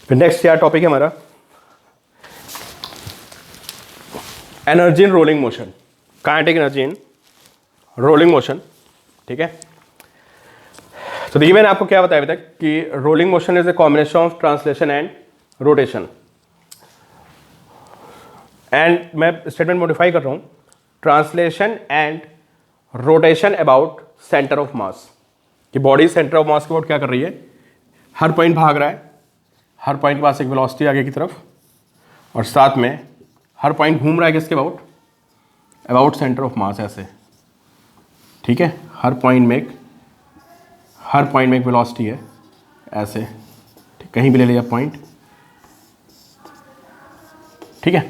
फिर नेक्स्ट क्या टॉपिक है हमारा, energy in rolling motion, kinetic energy in rolling motion. ठीक है, तो देखिए मैंने आपको क्या बताया अभी तक कि rolling motion is a combination of translation and rotation. And मैं स्टेटमेंट मॉडिफाई कर रहा हूं, translation and rotation about centre of mass, कि बॉडी सेंटर ऑफ मास के अबाउट क्या कर रही है, हर पॉइंट भाग रहा है, हर पॉइंट के पास एक वेलोसिटी आगे की तरफ, और साथ में हर पॉइंट घूम रहा है किसके about, about centre of mass ऐसे। ठीक है, हर पॉइंट में एक वेलोसिटी है ऐसे, कहीं भी ले लिया पॉइंट। ठीक है,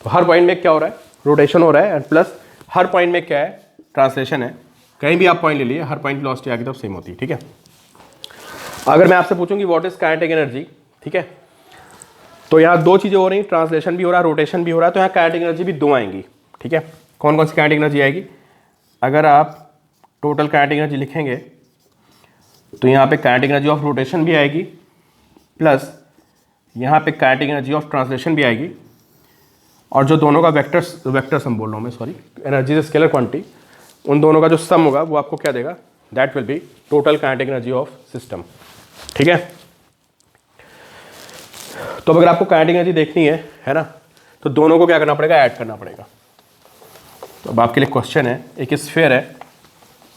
तो हर पॉइंट में क्या हो रहा है, रोटेशन हो रहा है, एंड प्लस हर पॉइंट में क्या है, ट्रांसलेशन है। कहीं भी आप पॉइंट ले लिए, हर पॉइंट की वेलोसिटी आगे तरफ सेम होती है। ठीक है, अगर मैं आपसे पूछूं कि व्हाट इज काइनेटिक एनर्जी, ठीक है, तो यहाँ दो चीज़ें हो रही, ट्रांसलेशन भी हो रहा है, रोटेशन भी हो रहा है, तो यहाँ काइनेटिक एनर्जी भी दो आएंगी। ठीक है, कौन कौन सी काइनेटिक एनर्जी आएगी, अगर आप टोटल काइनेटिक एनर्जी लिखेंगे तो यहाँ पे काइनेटिक एनर्जी ऑफ रोटेशन भी आएगी, प्लस यहाँ पे काइनेटिक एनर्जी ऑफ ट्रांसलेशन भी आएगी, और जो दोनों का वेक्टर्स हम बोल रहा हूँ मैं, सॉरी, एनर्जी स्केलर क्वांटिटी, उन दोनों का जो सम होगा वो आपको क्या देगा, that will B total kinetic energy of system. ठीक है, तो अगर आपको काइनेटिक एनर्जी देखनी है ना, तो दोनों को क्या करना पड़ेगा, ऐड करना पड़ेगा। तो अब आपके लिए क्वेश्चन है, एक स्फीयर है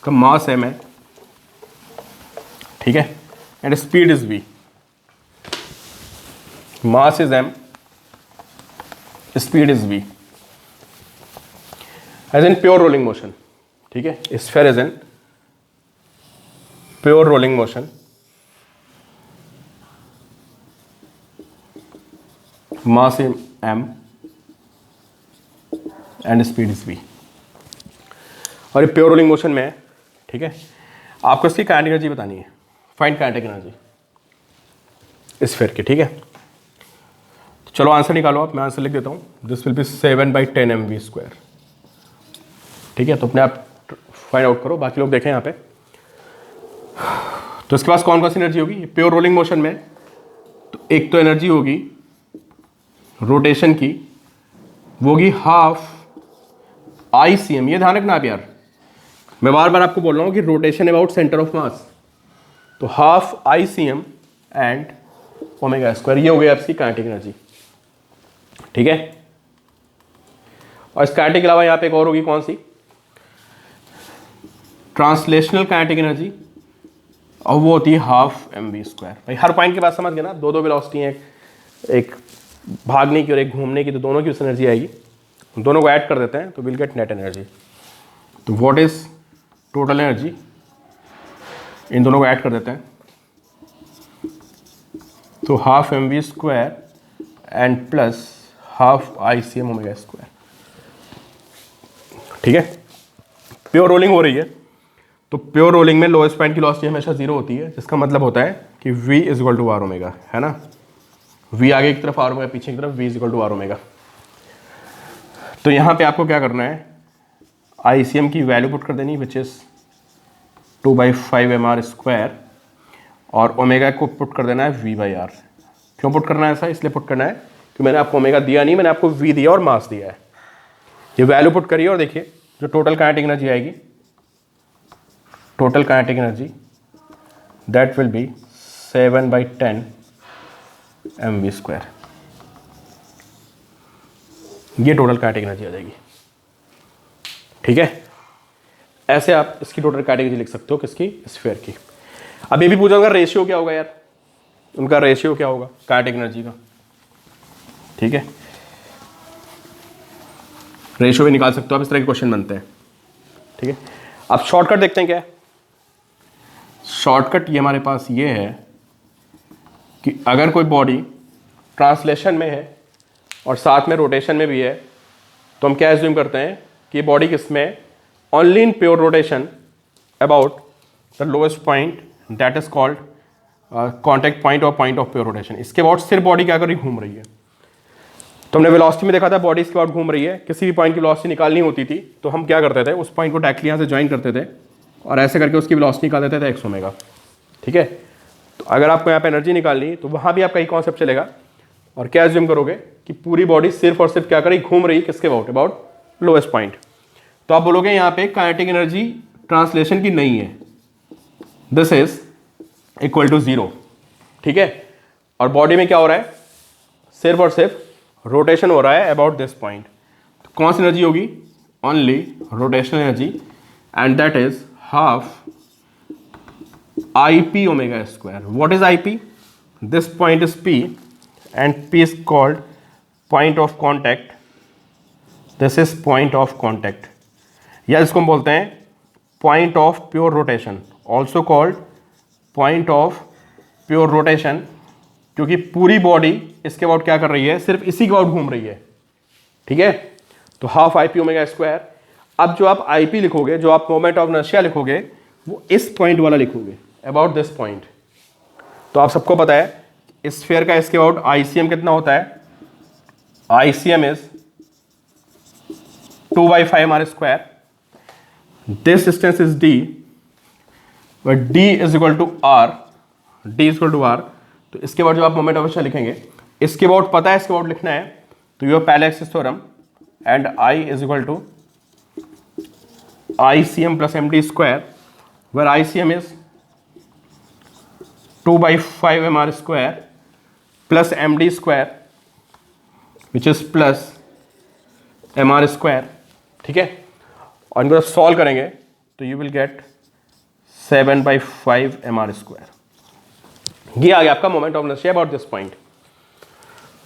का मास m है, ठीक है, and speed is v, mass is m, speed is v, as in pure rolling motion. ठीक है, sphere is in pure rolling motion, mass is m and speed is v, और ये प्योर रोलिंग मोशन में है। ठीक है, आपको इसकी काइनेटिक एनर्जी बतानी है, फाइंड काइनेटिक एनर्जी स्फीयर की। ठीक है, तो चलो आंसर निकालो आप, मैं आंसर लिख देता हूँ, दिस विल बी 7/10 mv²। ठीक है, तो अपने आप फाइंड आउट करो, बाकी लोग देखें यहाँ पे। तो इसके पास कौन कौन सी एनर्जी होगी, प्योर रोलिंग मोशन में, तो एक तो एनर्जी होगी रोटेशन की, वो होगी हाफ ICM। ये ध्यान रखना आप यार, मैं बार बार आपको बोल रहा हूँ कि rotation about centre of mass, तो हाफ ICM एंड ω², ये हो गई आपकी काइनेटिक एनर्जी। ठीक है, और इस काइनेटिक के अलावा यहाँ पे एक और होगी, कौन सी, ट्रांसलेशनल काइनेटिक एनर्जी, और वो होती है हाफ mv²। भाई हर पॉइंट के बाद समझ गए ना, दो दो वेलोसिटी है, एक भागने की और एक घूमने की, तो दोनों की उस एनर्जी आएगी, दोनों को ऐड कर देते हैं तो विल गेट नेट एनर्जी। तो व्हाट इज टोटल एनर्जी, इन दोनों को ऐड कर देते हैं, तो half mv² and plus half ICM ω²। ठीक है, प्योर रोलिंग हो रही है, तो प्योर रोलिंग में लोएस्ट पॉइंट की वेलोसिटी हमेशा 0 होती है, जिसका मतलब होता है कि v = r ω, है ना, v आगे की तरफ, r ω पीछे की तरफ, v = r ω। तो यहाँ पे आपको क्या करना है, ICM की वैल्यू पुट कर देनी, विच इज 2/5 mr², और ओमेगा को पुट कर देना है v/r। क्यों पुट करना है ऐसा, इसलिए पुट करना है कि मैंने आपको ओमेगा दिया नहीं, मैंने आपको v दिया और मास दिया है। ये वैल्यू पुट करिए और देखिए जो टोटल काइनेटिक एनर्जी आएगी, total kinetic energy that will B 7/10 mv²। ये टोटल काइनेटिक एनर्जी आ जाएगी। ठीक है, ऐसे आप इसकी टोटल काइनेटिक एनर्जी लिख सकते हो, किसकी, स्फीयर की। अब ये भी पूछा होगा रेशियो क्या होगा यार, उनका रेशियो क्या होगा काइनेटिक एनर्जी का। ठीक है, रेशियो भी निकाल सकते हो आप, इस तरह के क्वेश्चन बनते हैं। ठीक है, अब शॉर्टकट देखते हैं क्या है। शॉर्टकट ये हमारे पास ये है कि अगर कोई बॉडी ट्रांसलेशन में है और साथ में रोटेशन में भी है, तो हम क्या एज्यूम करते हैं कि बॉडी किस में, only in pure rotation about the lowest point, that is called contact point और पॉइंट ऑफ प्योर रोटेशन। इसके अबाउट सिर्फ बॉडी क्या कर रही, घूम रही है। तो हमने वेलोसिटी में देखा था, बॉडी इसके बाद घूम रही है, किसी भी पॉइंट की वेलोसिटी निकालनी होती थी तो हम क्या करते थे, उस पॉइंट को डायरेक्टली यहाँ से ज्वाइन करते थे और ऐसे करके उसकी वेलोसिटी निकाल देते थे x ω। ठीक है, तो अगर आपको यहाँ पे एनर्जी निकालनी तो वहाँ भी आपका ही कॉन्सेप्ट चलेगा। और क्या एज्यूम करोगे कि पूरी बॉडी सिर्फ और सिर्फ क्या करेगी, घूम रही, किसके अबाउट लोएस्ट पॉइंट। तो आप बोलोगे यहाँ पे काइनेटिक एनर्जी ट्रांसलेशन की नहीं है, दिस इज इक्वल टू 0, ठीक है। और बॉडी में क्या हो रहा है, सिर्फ और सिर्फ रोटेशन हो रहा है अबाउट दिस पॉइंट। तो कौन सी एनर्जी होगी, only rotational energy, and that is half IP omega square. What is IP? This point is P and P is called point of contact. This is point of contact. या इसको हम बोलते हैं point of pure rotation, also called point of pure rotation, क्योंकि पूरी body इसके about क्या कर रही है, सिर्फ इसी के अबाउट घूम रही है, ठीक है। तो हाफ IP ओमेगा स्क्वायर। अब जो आप IP लिखोगे, जो आप मोमेंट ऑफ इनर्शिया लिखोगे, वो इस पॉइंट वाला लिखोगे, अबाउट दिस पॉइंट। तो आप सबको पता है स्फीयर का इसके अबाउट ICM कितना होता है, ICM is 2/5 r square, this distance is D, but D is equal to R, D is equal to R। तो इसके बाद जो आप मोमेंट ऑफ इनर्शिया लिखेंगे, इसके अबाउट पता है, इसके अबाउट लिखना है, तो ये parallel axis theorem and I is equal to ICM plus MD square, where ICM is 2/5 mr square plus MD square which is plus mr square, ठीक है। और इनको जब सॉल्व करेंगे तो you will get 7/5 mr square. ये आ गया आपका moment of inertia about this point.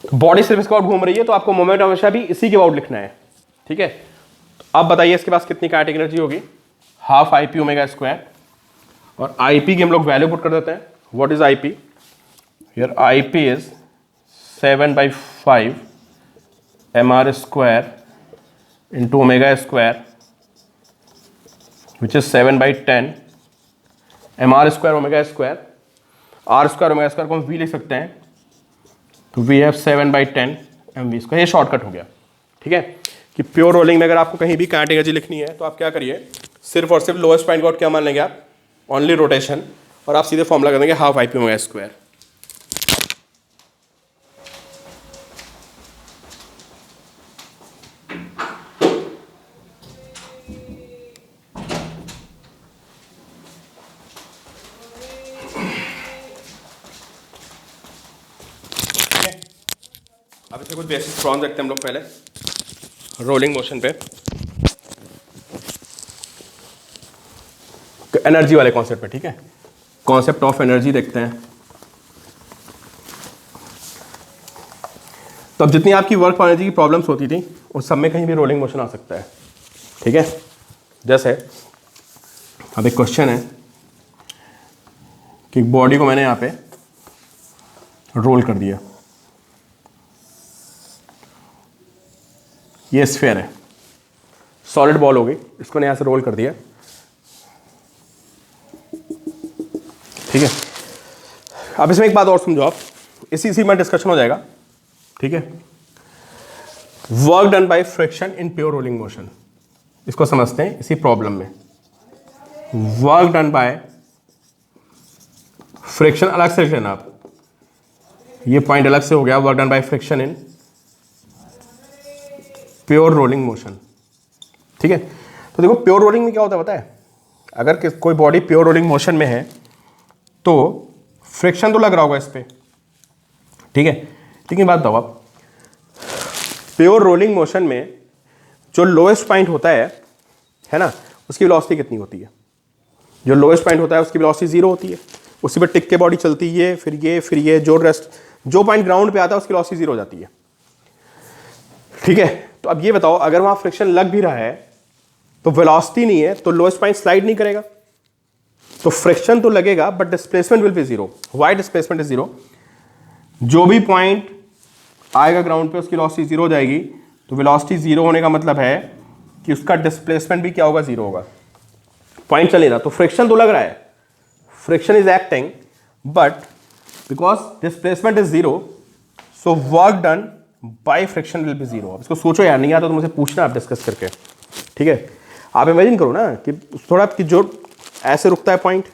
तो बॉडी सिर्फ इसके अबाउट घूम रही है, तो आपको मोमेंट ऑफ इनर्शिया भी इसी के अबाउट लिखना है, ठीक है। तो अब बताइए इसके पास कितनी काइनेटिक एनर्जी होगी, हाफ IP ओमेगा स्क्वायर, और IP की हम लोग वैल्यू पुट कर देते हैं। What is IP? Here IP is 7/5 mr square into omega square, which is 7/10 mr square omega square, r square omega square को हम v लिख सकते हैं, तो we have 7/10 mv square। ये शॉर्टकट हो गया, ठीक है। कि प्योर रोलिंग में अगर आपको कहीं भी काइनेटिक एनर्जी लिखनी है तो आप क्या करिए, सिर्फ और सिर्फ लोएस्ट पॉइंट को क्या मान लेंगे आप, ओनली रोटेशन, और आप सीधे फॉर्मूला कर देंगे हाफ IP ओमेगा स्क्वायर। अब इसमें कुछ बेसिक प्रॉब्लम देखते हैं हम लोग पहले रोलिंग मोशन पे, एनर्जी वाले कॉन्सेप्ट पे, ठीक है। कॉन्सेप्ट ऑफ एनर्जी देखते हैं। तो अब जितनी आपकी वर्क फॉर एनर्जी की प्रॉब्लम्स होती थी, उस सब में कहीं भी रोलिंग मोशन आ सकता है, ठीक है। जैसे अब एक क्वेश्चन है कि बॉडी को मैंने यहाँ पे रोल कर दिया, ये स्फीयर है, सॉलिड बॉल हो गई, इसको मैंने यहाँ से रोल कर दिया, ठीक है। अब इसमें एक बात और समझो आप, इसी में डिस्कशन हो जाएगा, ठीक है। Work done by friction in pure rolling motion, इसको समझते हैं इसी प्रॉब्लम में। वर्क डन बाय फ्रिक्शन अलग से लिख लेना आप, ये पॉइंट अलग से हो गया, work done by friction in pure rolling motion, ठीक है। तो देखो प्योर रोलिंग में क्या होता है पता है, अगर कोई बॉडी प्योर रोलिंग मोशन में है तो फ्रिक्शन तो लग रहा होगा इस पर, ठीक है। लेकिन बात बताओ आप, प्योर रोलिंग मोशन में जो लोएस्ट पॉइंट होता है ना, उसकी वेलोसिटी कितनी होती है, जो लोएस्ट पॉइंट होता है उसकी वेलोसिटी 0 होती है, उसी पर टिक के बॉडी चलती है, फिर ये जो पॉइंट ग्राउंड पे आता है उसकी वेलोसिटी 0 हो जाती है, ठीक है। तो अब ये बताओ, अगर वहां फ्रिक्शन लग भी रहा है तो वेलोसिटी नहीं है, तो लोएस्ट पॉइंट स्लाइड नहीं करेगा, तो फ्रिक्शन तो लगेगा but displacement will be 0। Why displacement is 0? जो भी पॉइंट आएगा ग्राउंड पे उसकी वेलोसिटी 0 हो जाएगी, तो वेलोसिटी 0 होने का मतलब है कि उसका डिस्प्लेसमेंट भी क्या होगा, 0 होगा, पॉइंट चल नहीं रहा। तो फ्रिक्शन तो लग रहा है, friction is acting, but because displacement is 0, so work done by friction will be 0। अब इसको सोचो यार, नहीं आता तो मुझे पूछना आप डिस्कस करके, ठीक है। आप इमेजिन करो ना कि थोड़ा कि जो ऐसे रुकता है पॉइंट,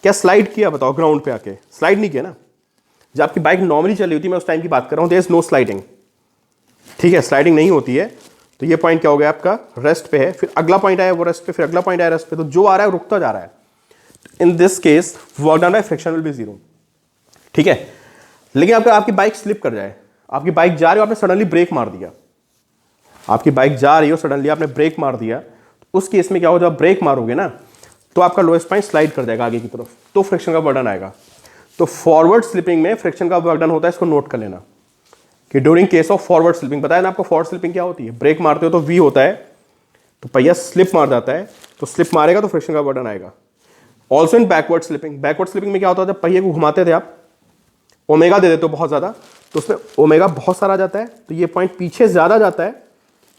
क्या स्लाइड किया बताओ ग्राउंड पे आके? स्लाइड नहीं किया ना। जब आपकी बाइक नॉर्मली चली होती है, मैं उस टाइम की बात कर रहा हूँ, देयर इज नो स्लाइडिंग, ठीक है, स्लाइडिंग नहीं होती है। तो ये पॉइंट क्या हो गया आपका, रेस्ट पे है, फिर अगला पॉइंट आया वो रेस्ट पे, फिर अगला पॉइंट आया रेस्ट पे, तो जो आ रहा है वो रुकता जा रहा है। In this case work done by friction will be zero, ठीक है। लेकिन अगर आपकी बाइक स्लिप कर जाए, आपकी बाइक जा रही हो, आपने सडनली ब्रेक मार दिया, आपकी बाइक जा रही हो, सडनली आपने ब्रेक मार दिया, तो उस केस में क्या हो, जब ब्रेक मारोगे ना तो आपका लोएस्ट पॉइंट स्लाइड कर जाएगा आगे की तरफ, तो फ्रिक्शन का बर्डन आएगा। तो फॉरवर्ड स्लिपिंग में फ्रिक्शन का बर्डन होता है, इसको नोट कर लेना कि during case of forward slipping, बताया ना आपको फॉरवर्ड स्लिपिंग क्या होती है, ब्रेक मारते हो तो वी होता है, तो पहिया स्लिप मार जाता है, तो स्लिप मारेगा तो फ्रिक्शन का बर्डन आएगा। Also in backward slipping, backward slipping में क्या होता है, जब पहिए को घुमाते थे आप, ओमेगा दे देते हो बहुत ज़्यादा, तो उसमें ओमेगा बहुत सारा जाता है, तो ये पॉइंट पीछे ज़्यादा जाता है,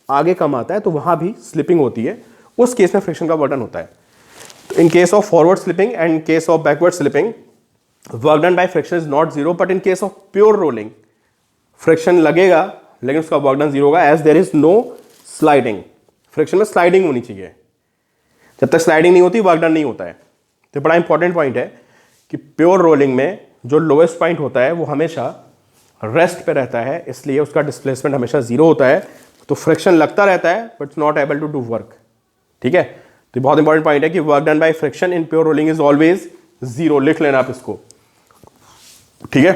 आगे कम आता है, तो वहाँ भी स्लिपिंग होती है, उस केस में फ्रिक्शन का बर्डन होता है। तो in case of forward slipping and in case of backward slipping, work done by friction is not zero, but in case of pure rolling friction लगेगा लेकिन उसका वर्क डन जीरो होगा, as there is no sliding. Friction में sliding होनी चाहिए, जब तक sliding नहीं होती वर्क डन नहीं होता है। तो बड़ा इंपॉर्टेंट पॉइंट है कि प्योर रोलिंग में जो लोएस्ट पॉइंट होता है वो हमेशा रेस्ट पे रहता है, इसलिए उसका डिस्प्लेसमेंट हमेशा जीरो होता है, तो फ्रिक्शन लगता रहता है but not able to do work, ठीक है। तो बहुत इंपॉर्टेंट पॉइंट है कि work done by friction in pure rolling is always zero, लिख लेना आप इसको, ठीक है।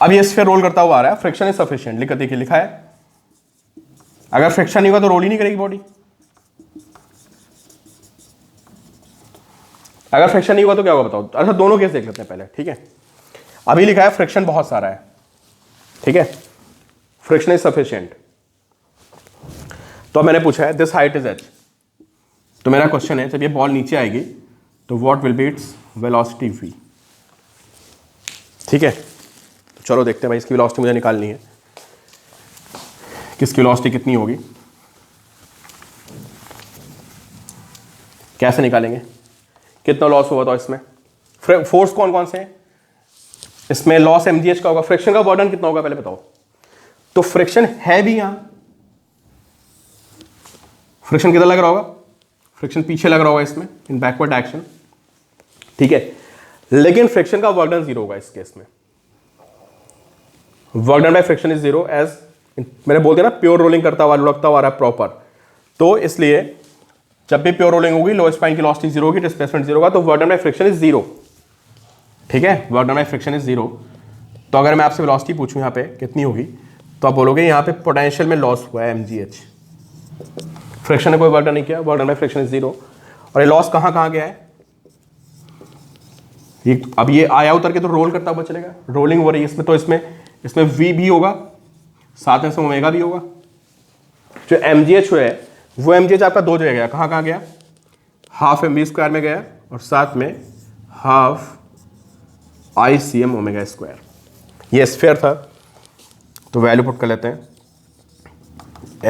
अब ये स्फीयर रोल करता हुआ आ रहा है, फ्रिक्शन इज सफिशिएंट, देखिए लिखा है, अगर फ्रिक्शन नहीं होगा तो रोल ही नहीं करेगी बॉडी, अगर फ्रिक्शन नहीं हुआ तो क्या होगा बताओ। अच्छा दोनों केस देख लेते हैं पहले, ठीक है। अभी लिखा है फ्रिक्शन बहुत सारा है, ठीक है, फ्रिक्शन इज सफिशिएंट, तो मैंने पूछा है दिस हाइट इज एच, तो मेरा क्वेश्चन है जब ये बॉल नीचे आएगी तो what will be its velocity v, ठीक है। तो चलो देखते हैं भाई, इसकी वेलोसिटी मुझे निकालनी है, किसकी वेलोसिटी कितनी होगी, कैसे निकालेंगे, कितना लॉस होगा तो इसमें फोर्स कौन कौन से हैं, इसमें लॉस mgh का होगा, फ्रिक्शन का बर्डन कितना होगा पहले बताओ। तो फ्रिक्शन है भी यहां, फ्रिक्शन कितना लग रहा होगा, फ्रिक्शन पीछे लग रहा होगा इसमें इन बैकवर्ड एक्शन, ठीक है, लेकिन फ्रिक्शन का वर्क डन जीरो होगा इस केस में, work done by friction is zero, as मैंने बोल दिया ना प्योर रोलिंग करता हुआ लुढ़कता हुआ रहा प्रॉपर, तो इसलिए जब भी प्योर रोलिंग होगी लोएस्ट पॉइंट की वेलोसिटी जीरो होगी, डिस्प्लेसमेंट जीरो होगा, तो work done by friction is zero, ठीक है, work done by friction is zero. तो अगर मैं आपसे वेलोसिटी पूछूं यहाँ पे कितनी होगी, तो आप बोलोगे यहाँ पे पोटेंशियल में लॉस हुआ है mgh, फ्रिक्शन ने कोई वर्क डन नहीं किया, work done by friction is zero. और ये लॉस कहाँ कहाँ गया है, ये अब ये आया उतर के तो रोल करता हुआ चलेगा, रोलिंग हो रही है इसमें, तो इसमें v भी होगा, साथ में इसमें ओमेगा भी होगा। जो mgh है वो mgh आपका दो जगह गया, कहाँ कहाँ गया, हाफ mv स्क्वायर में गया और साथ में हाफ ICM ओमेगा स्क्वायर। ये स्फीयर था तो वैल्यू पुट कर लेते हैं,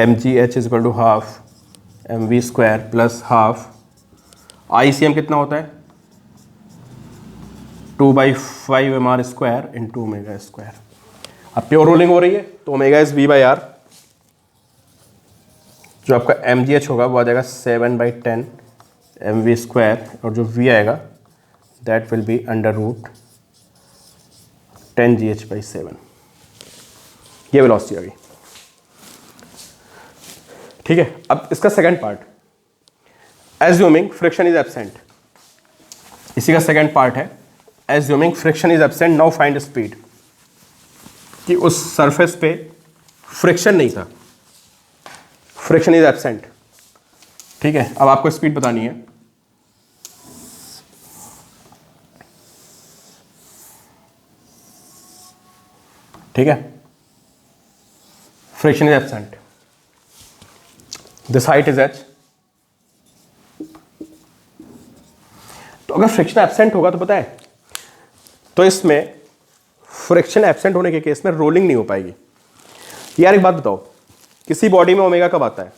mgh is equal to half mv square plus half ICM कितना होता है 2/5 mr square into omega square. अब प्योर रोलिंग हो रही है तो ओमेगा इज v/r, जो आपका mgh होगा वो आ जाएगा 7/10 mv स्क्वायर, और जो v आएगा that will be under root 10gh/7, ये वेलोसिटी आ गई, ठीक है। अब इसका second part, assuming friction is absent, इसी का सेकंड पार्ट है, assuming friction is absent, now find speed, कि उस सरफेस पे फ्रिक्शन नहीं था, फ्रिक्शन इज एब्सेंट, ठीक है। अब आपको स्पीड बतानी है, ठीक है, friction is absent, this height is h, तो अगर फ्रिक्शन एब्सेंट होगा तो पता है, तो इसमें फ्रिक्शन एब्सेंट होने के केस में रोलिंग नहीं हो पाएगी। यार एक बात बताओ, किसी बॉडी में ओमेगा कब आता है,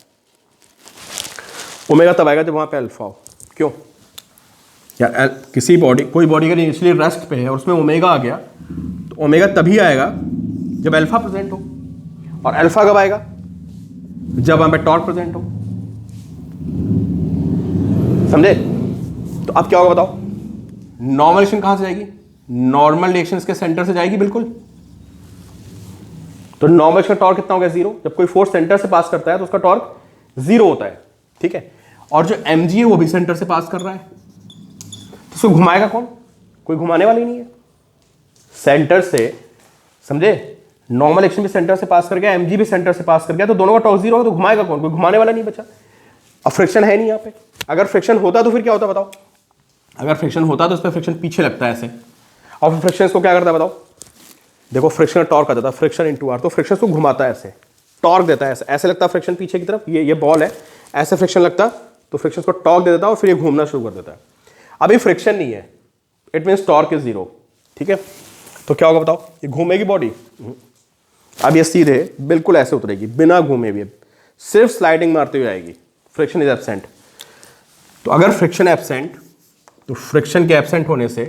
ओमेगा तब आएगा जब वहां पे अल्फा हो, क्यों यार, किसी बॉडी, कोई बॉडी अगर इनिशियली रेस्ट पे है और उसमें ओमेगा आ गया तो ओमेगा तभी आएगा जब अल्फा प्रेजेंट हो, और अल्फा कब आएगा जब वहां पे टॉर्क प्रेजेंट हो, समझे। तो अब क्या होगा बताओ, नॉर्मल डायरेक्शन कहां से जाएगी, नॉर्मल डायरेक्शन इसके सेंटर से जाएगी बिल्कुल। तो नॉर्मल का टॉर्क कितना हो गया, जीरो। जब कोई फोर्स सेंटर से पास करता है तो उसका टॉर्क जीरो होता है, ठीक है। और जो mg है वो भी सेंटर से पास कर रहा है, तो उसको घुमाएगा कौन, कोई घुमाने वाला ही नहीं है। सेंटर से, समझे, नॉर्मल एक्शन भी सेंटर से पास कर गया, mg भी सेंटर से पास कर गया, तो दोनों का टॉर्क जीरो होगा, तो घुमाएगा कौन, कोई घुमाने वाला नहीं बचा। अब फ्रिक्शन है नहीं यहाँ पे। अगर फ्रिक्शन होता तो फिर क्या होता बताओ, अगर फ्रिक्शन होता तो उस पर फ्रिक्शन पीछे लगता है ऐसे, और फिर फ्रिक्शन इसको क्या करता है बताओ, देखो फ्रिक्शन टॉर्क आ जाता है, फ्रिक्शन इनटू आर, तो फ्रिक्शन को घुमाता है ऐसे, टॉर्क देता है ऐसे, ऐसे लगता है फ्रिक्शन पीछे की तरफ, ये बॉल है, ऐसे फ्रिक्शन लगता तो फ्रिक्शन को टॉर्क दे देता और फिर ये घूमना शुरू कर देता है। अभी फ्रिक्शन नहीं है, it means torque is zero, ठीक है। तो क्या होगा बताओ, ये घूमेगी बॉडी, अब ये सीधे बिल्कुल ऐसे उतरेगी बिना घूमे भी, सिर्फ स्लाइडिंग मारते हुए आएगी, फ्रिक्शन इज एब्सेंट। तो अगर फ्रिक्शन एब्सेंट, तो फ्रिक्शन के एब्सेंट होने से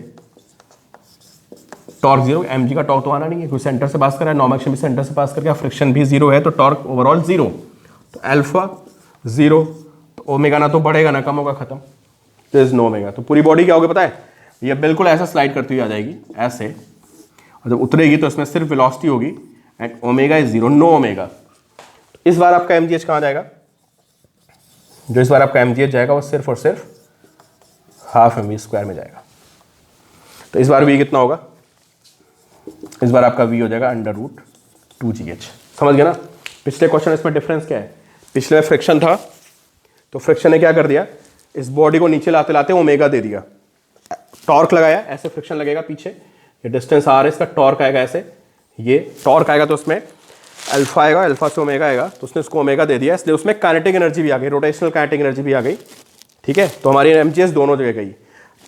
टॉर्क जीरो, mg का टॉर्क तो आना नहीं है, कोई सेंटर से पास कर रहा है, नॉर्मल एक्शन भी सेंटर से पास कर गया, फ्रिक्शन भी जीरो है, तो टॉर्क ओवरऑल जीरो, तो अल्फा जीरो, तो ओमेगा ना तो बढ़ेगा ना कम होगा, खत्म, तो इज नो ओमेगा। तो पूरी बॉडी क्या होगी पता है, ये बिल्कुल ऐसा स्लाइड करती हुई आ जाएगी ऐसे, और जब उतरेगी तो इसमें सिर्फ वेलोसिटी होगी and omega is zero, no omega. इस बार आपका mgh कहाँ जाएगा, जो इस बार आपका mgh जाएगा वो सिर्फ और सिर्फ हाफ mv स्क्वायर में जाएगा। तो इस बार v कितना होगा, इस बार आपका v हो जाएगा √2gh। समझ गया ना। पिछले क्वेश्चन इसमें डिफरेंस क्या है, पिछले में फ्रिक्शन था, तो फ्रिक्शन ने क्या कर दिया, इस बॉडी को नीचे लाते लाते ओमेगा दे दिया, टॉर्क लगाया, ऐसे फ्रिक्शन लगेगा पीछे, ये डिस्टेंस आर है, इसका टॉर्क आएगा ऐसे, ये टॉर्क आएगा तो उसमें अल्फा आएगा, अल्फा से ओमेगा आएगा, तो उसने उसको ओमेगा दे दिया, इसलिए उसमें काइनेटिक एनर्जी भी आ गई, रोटेशनल काइनेटिक एनर्जी भी आ गई, ठीक है। तो हमारी mgh दोनों जगह गई,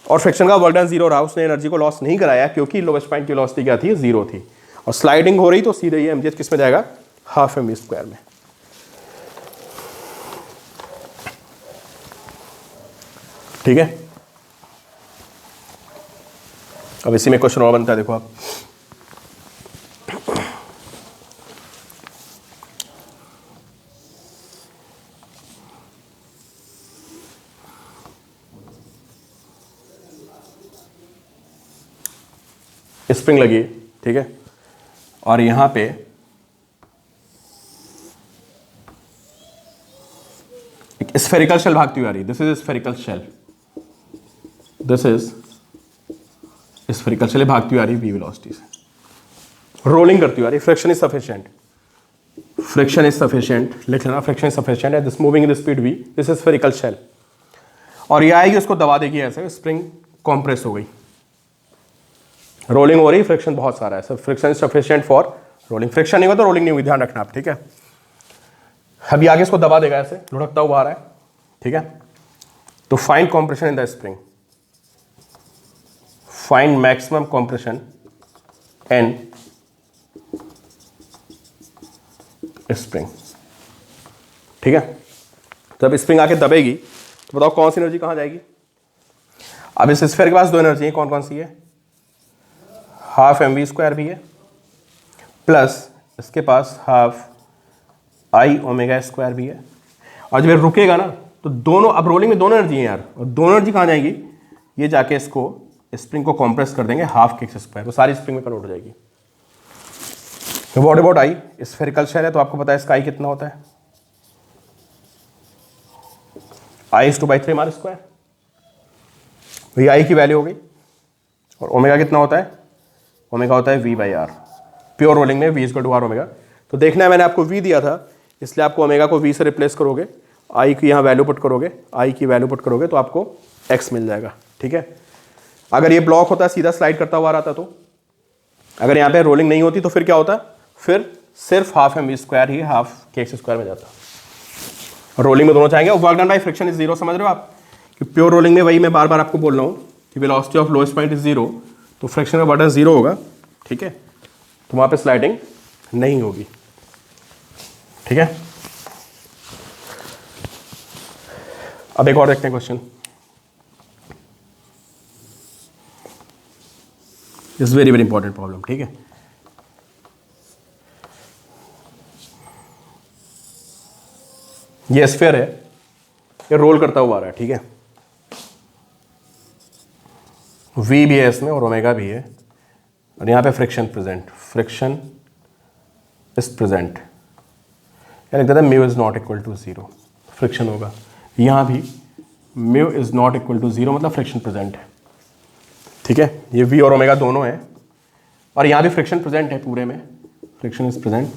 और फ्रिक्शन का वर्क डन जीरो रहा, उसने एनर्जी को लॉस नहीं कराया क्योंकि लोवेस्ट पॉइंट की वेलोसिटी क्या थी, जीरो थी, और स्लाइडिंग हो रही तो सीधे ये mgh किस में जाएगा, हाफ mv स्क्वायर में, ठीक है। अब इसी में क्वेश्चन और बनता है, देखो आप, स्प्रिंग लगी है, ठीक है, और यहां पे एक स्फेरिकल शेल भागती हुई आ रही है, this is spherical shell, this is spherical shell भागती हुई आ रही है v वेलोसिटी से, रोलिंग करती हुई आ रही है, friction is sufficient, friction is sufficient, लिख लेना, फ्रिक्शन इज सफिशिएंट है, this moving in the speed v, this is spherical shell, और ये आएगी उसको दबा देगी ऐसे, स्प्रिंग कॉम्प्रेस हो गई, रोलिंग हो रही, फ्रिक्शन बहुत सारा है, friction is sufficient for rolling, friction नहीं हुआ तो रोलिंग नहीं हुई, ध्यान रखना आप, ठीक है। अभी आगे इसको दबा देगा ऐसे, लुढ़कता हुआ आ रहा है, ठीक है। तो find compression in the spring, find maximum compression in spring, ठीक है। तो जब स्प्रिंग आके दबेगी तो बताओ कौन सी एनर्जी कहां जाएगी। अब इस स्फीयर के पास दो एनर्जी है, कौन कौन सी है, हाफ mv स्क्वायर भी है, प्लस इसके पास हाफ आई ओमेगा स्क्वायर भी है, और जब रुकेगा ना तो दोनों, अब रोलिंग में दोनों एनर्जी है यार, और दोनों एनर्जी कहाँ जाएंगी, ये जाके इसको स्प्रिंग को कॉम्प्रेस कर देंगे हाफ के एक्स स्क्वायर, तो सारी स्प्रिंग में कन्वर्ट हो जाएगी। तो what about I, spherical shell है तो आपको पता है इसका आई कितना होता है, आई इज 2/3 आर स्क्वायर, ये आई की वैल्यू हो गई, और ओमेगा कितना होता है, ओमेगा होता है v/r, प्योर रोलिंग में v is equal to r omega. तो देखना है, मैंने आपको v दिया था, इसलिए आपको ओमेगा को v से रिप्लेस करोगे, i की यहाँ वैल्यू पुट करोगे, i की वैल्यू पुट करोगे तो आपको x मिल जाएगा, ठीक है। अगर ये ब्लॉक होता सीधा स्लाइड करता हुआ आता, तो अगर यहाँ पे रोलिंग नहीं होती तो फिर क्या होता, फिर सिर्फ हाफ mv स्क्वायर ही हाफ के एक्स स्क्वायर में जाता। रोलिंग में दोनों चाहेंगे, work done by friction is zero, समझ रहे हो आप, कि प्योर रोलिंग में वही मैं बार बार आपको बोल रहा हूँ कि velocity of lowest point is zero, तो फ्रिक्शन का बर्डन जीरो होगा, ठीक है, तो वहां पे स्लाइडिंग नहीं होगी, ठीक है। अब एक और देखते हैं question, is very very important problem, ठीक है। ये स्फीयर है, ये रोल करता हुआ आ रहा है, ठीक है। वी भी है इसमें और ओमेगा भी है, और यहाँ पे friction present, friction is present, यानी लिखते हैं mu is not equal to zero, friction होगा। यहाँ भी mu is not equal to zero, मतलब फ्रिक्शन प्रेजेंट है। ठीक है, ये वी और ओमेगा दोनों है, और यहाँ भी फ्रिक्शन प्रेजेंट है, पूरे में फ्रिक्शन इज प्रेजेंट।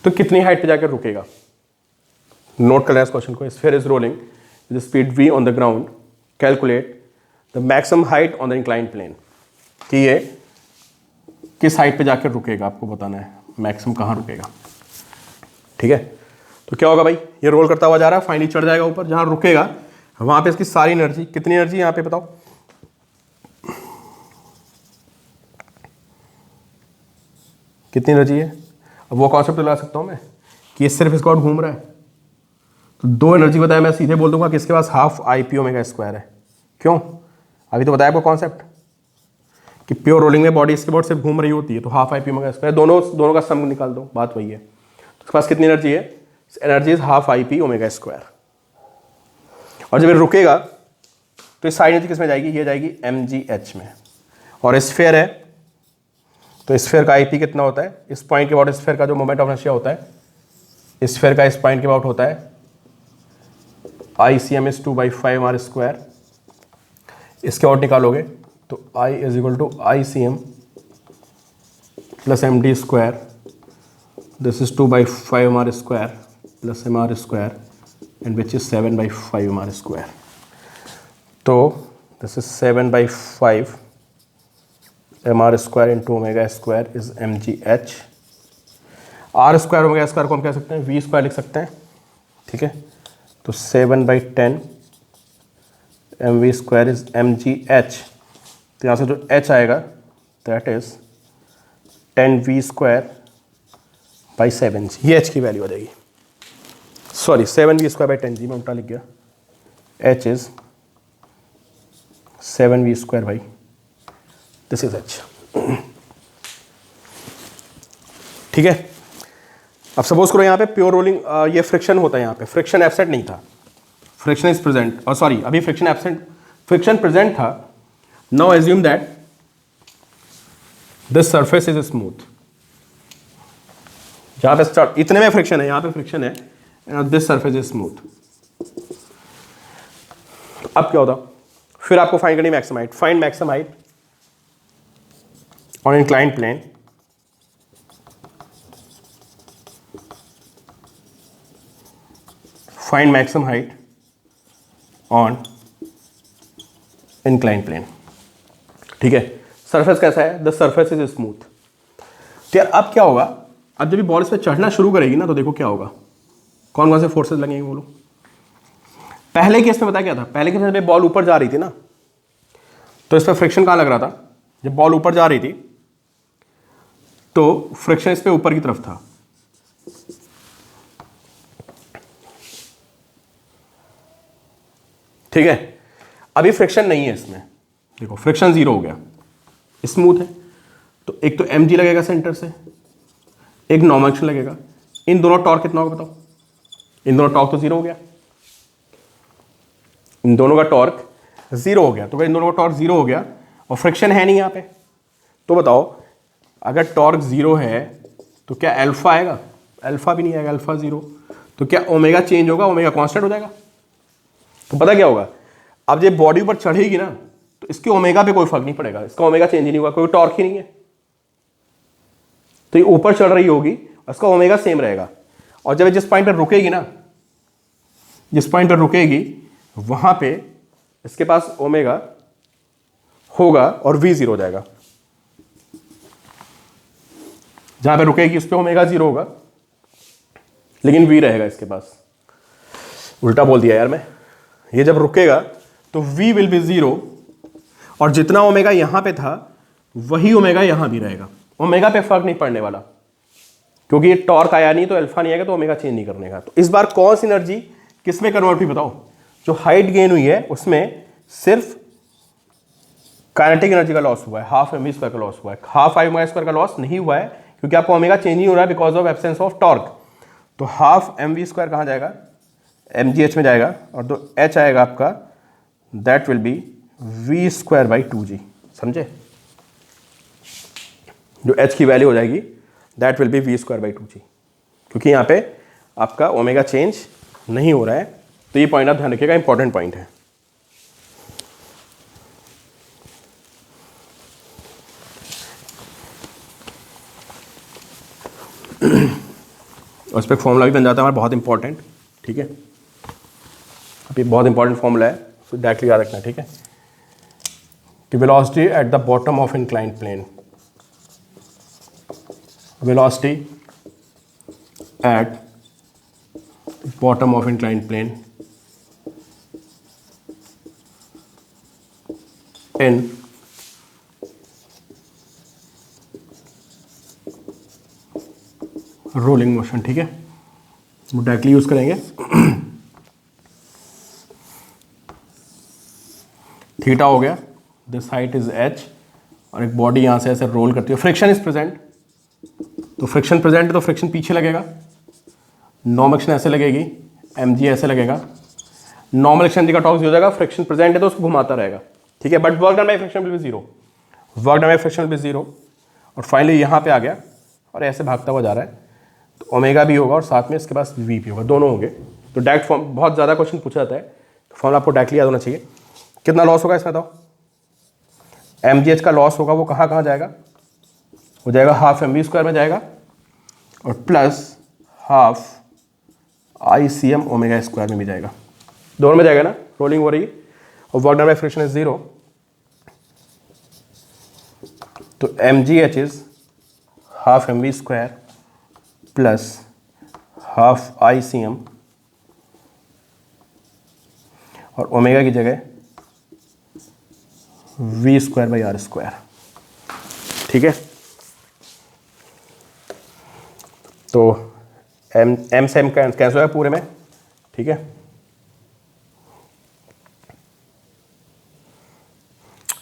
तो कितनी हाइट पे जाकर रुकेगा, नोट कर लें इस क्वेश्चन को। Sphere is rolling with speed v on the ground, calculate the maximum height on the inclined plane. कि ये किस हाइट पे जाकर रुकेगा, आपको बताना है मैक्सिमम कहाँ रुकेगा। ठीक है, तो क्या होगा भाई, ये रोल करता हुआ जा रहा है, फाइनली चढ़ जाएगा ऊपर, जहाँ रुकेगा वहाँ पे इसकी सारी एनर्जी, कितनी एनर्जी यहाँ पे बताओ, कितनी एनर्जी है। अब वो कॉन्सेप्ट ला सकता हूँ मैं कि ये सिर्फ इसका घूम रहा है, तो दो एनर्जी बताया, मैं सीधे बोल दूंगा कि इसके पास half I P omega square है। क्यों, अभी तो बताया आपको कॉन्सेप्ट कि प्योर रोलिंग में बॉडी इसके बॉडी सिर्फ घूम रही होती है, तो half I P omega square, दोनों का सम निकाल दो, बात वही है। तो उसके पास कितनी एनर्जी है, energy is half I P omega square. और जब ये रुकेगा तो इस साइड एनर्जी किस में जाएगी, ये जाएगी एम जी एच में। और स्फीयर है तो स्फीयर का आई पी कितना होता है, इस पॉइंट के अबाउट स्फीयर का जो मोमेंट ऑफ इनर्शिया होता है, स्फीयर का इस पॉइंट के अबाउट होता है I C M is 2/5 R square. इसके आउट निकालोगे तो I is equal to I C M plus M D square, this is 2/5 R square plus M R square and which is 7/5 R square. तो this is 7/5 M R square into omega square is M G H. R square omega square को हम कह सकते हैं we square लिख सकते हैं। ठीक है, तो 7/10 m v square is M G h. तो यहाँ से जो एच आएगा that is 10 v square by 7 g, ये एच की वैल्यू आ जाएगी। Sorry 7 v square by 10 g, मैं उल्टा लिख गया। H is 7 v square by, this is h. ठीक है, अब सपोज करो यहाँ पे प्योर रोलिंग, ये फ्रिक्शन होता है, यहाँ पे फ्रिक्शन एब्सेंट नहीं था, फ्रिक्शन इज प्रेजेंट, और सॉरी अभी फ्रिक्शन एब्सेंट, फ्रिक्शन प्रेजेंट था। Now assume that this surface is smooth, जहाँ पे स्टार्ट इतने में फ्रिक्शन है, यहाँ पे फ्रिक्शन है, and this surface is smooth. अब क्या होता, फिर आपको फाइंड करनी maximum height. Find maximum height on inclined plane, find maximum height on inclined plane. ठीक है, सरफेस कैसा है, द सरफेस इज स्मूथ। तो यार अब क्या होगा, अब जब भी बॉल इस पर चढ़ना शुरू करेगी ना, तो देखो क्या होगा, कौन कौन से फोर्सेस लगेंगे बोलो। पहले केस में बताया क्या था, पहले केस में जब बॉल ऊपर जा रही थी ना, तो इस पर फ्रिक्शन कहाँ लग रहा था, जब बॉल ऊपर जा रही थी तो फ्रिक्शन इस पे ऊपर की तरफ था। ठीक है, अभी फ्रिक्शन नहीं है इसमें, देखो फ्रिक्शन जीरो हो गया, स्मूथ है, तो एक तो एम जी लगेगा सेंटर से, एक नॉर्मल एक्शन लगेगा। इन दोनों टॉर्क कितना होगा बताओ, इन दोनों टॉर्क तो जीरो हो गया, इन दोनों का टॉर्क जीरो हो गया। तो इन दोनों का टॉर्क जीरो हो गया और फ्रिक्शन है नहीं यहाँ पे, तो बताओ अगर टॉर्क जीरो है तो क्या अल्फा आएगा, अल्फा भी नहीं आएगा, अल्फा जीरो, तो क्या ओमेगा चेंज होगा, ओमेगा कांस्टेंट हो जाएगा। तो पता क्या होगा, अब जब बॉडी पर चढ़ेगी ना, तो इसके ओमेगा पे कोई फर्क नहीं पड़ेगा, इसका ओमेगा चेंज ही नहीं होगा, कोई टॉर्क ही नहीं है, तो ये ऊपर चढ़ रही होगी, उसका ओमेगा सेम रहेगा। और जब जिस पॉइंट पर रुकेगी ना, जिस पॉइंट पर रुकेगी वहां पे इसके पास ओमेगा होगा और वी जीरो हो जाएगा। जहां पे रुकेगी उस पर ओमेगा जीरो होगा, लेकिन वी रहेगा इसके पास। उल्टा बोल दिया यार मैं, ये जब रुकेगा तो v विल बी जीरो, और जितना ओमेगा यहां पे था वही ओमेगा यहां भी रहेगा, ओमेगा पे फर्क नहीं पड़ने वाला, क्योंकि ये टॉर्क आया नहीं तो अल्फा नहीं आएगा, तो ओमेगा चेंज नहीं करने का। तो इस बार कौन सी एनर्जी किस में कन्वर्ट हुई बताओ, जो हाइट गेन हुई है उसमें सिर्फ काइनेटिक एनर्जी का लॉस हुआ है, हाफ एम वी स्क्वायर का लॉस हुआ है, हाफ आई ओमेगा स्क्वायर का लॉस नहीं हुआ है, क्योंकि आपको ओमेगा चेंज नहीं हो रहा है because of absence of torque. तो हाफ एम वी स्क्वायर कहाँ जाएगा, एम जी एच में जाएगा, और जो एच आएगा आपका that will be v square by 2 g, समझे? जो h की वैल्यू हो जाएगी दैट विल बी v²/2g, क्योंकि यहाँ पे आपका ओमेगा चेंज नहीं हो रहा है। तो ये पॉइंट आप ध्यान रखिएगा, इंपॉर्टेंट पॉइंट है। उस पर फॉर्मूला भी बन जाता है हमारा, बहुत इंपॉर्टेंट, ठीक है। अभी बहुत इंपॉर्टेंट फॉर्मूला है, तो डायरेक्टली याद रखना है, ठीक है। कि velocity at the bottom of inclined plane, velocity at bottom of inclined plane in rolling motion, ठीक है। वो डायरेक्टली यूज करेंगे। थीटा हो गया, दिस हाइट इज h, और एक बॉडी यहां से ऐसे रोल करती है। फ्रिक्शन इज प्रेजेंट, तो फ्रिक्शन प्रेजेंट है तो फ्रिक्शन पीछे लगेगा। नॉर्मल एक्शन ऐसे लगेगी, mg ऐसे लगेगा। नॉर्मल एक्शन जी का टॉक्स हो जाएगा, फ्रिक्शन प्रेजेंट है तो उसको घुमाता रहेगा, ठीक है। But work done by friction will be zero, work done by friction will be zero. और फाइनली यहाँ पे आ गया और ऐसे भागता हुआ जा रहा है, तो ओमेगा भी होगा और साथ में इसके पास वी भी होगा, दोनों होंगे। तो डायरेक्ट फॉर्म, बहुत ज़्यादा क्वेश्चन पूछा जाता है, तो फॉर्म आपको डायरेक्टली याद होना चाहिए। कितना लॉस होगा इसमें बताओ? mgh का लॉस होगा, वो कहाँ कहाँ जाएगा? हो जाएगा हाफ mv² में जाएगा, और plus half ICM omega square में भी जाएगा, दोनों में जाएगा ना, रोलिंग हो रही है। और work done by friction is zero, तो mgh is half mv² plus half ICM, और ओमेगा की जगह v²/r², ठीक है। तो m से m कैंसिल होगा पूरे में, ठीक है।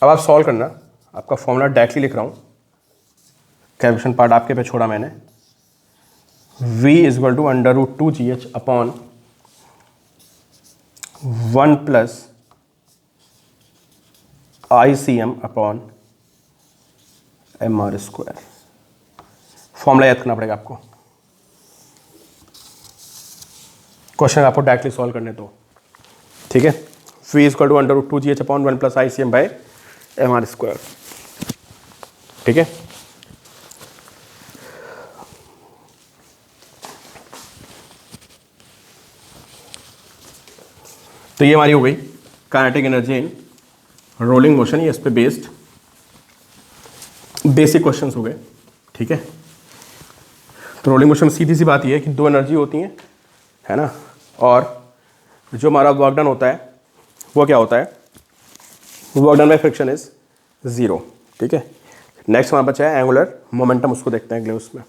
अब आप सॉल्व करना, आपका फॉर्मूला डायरेक्टली लिख रहा हूँ, कैलकुलेशन पार्ट आपके पे छोड़ा मैंने। v = √2gh upon 1 plus ICM upon mr²। Formula याद करना पड़ेगा आपको, क्वेश्चन आपको डायरेक्टली सॉल्व करने दो, ठीक है। v = √2gh upon 1 plus ICM by mr², ठीक है। तो ये हमारी हो गई kinetic energy in rolling motion, ये इस पे बेस्ड बेसिक क्वेश्चंस हो गए, ठीक है। तो रोलिंग मोशन में सीधी सी बात ये है कि दो एनर्जी होती हैं, है ना, और जो हमारा वर्क डन होता है वो क्या होता है? Work done by friction is zero, ठीक है। नेक्स्ट हमारा बचा है एंगुलर मोमेंटम, उसको देखते हैं अगले उसमें।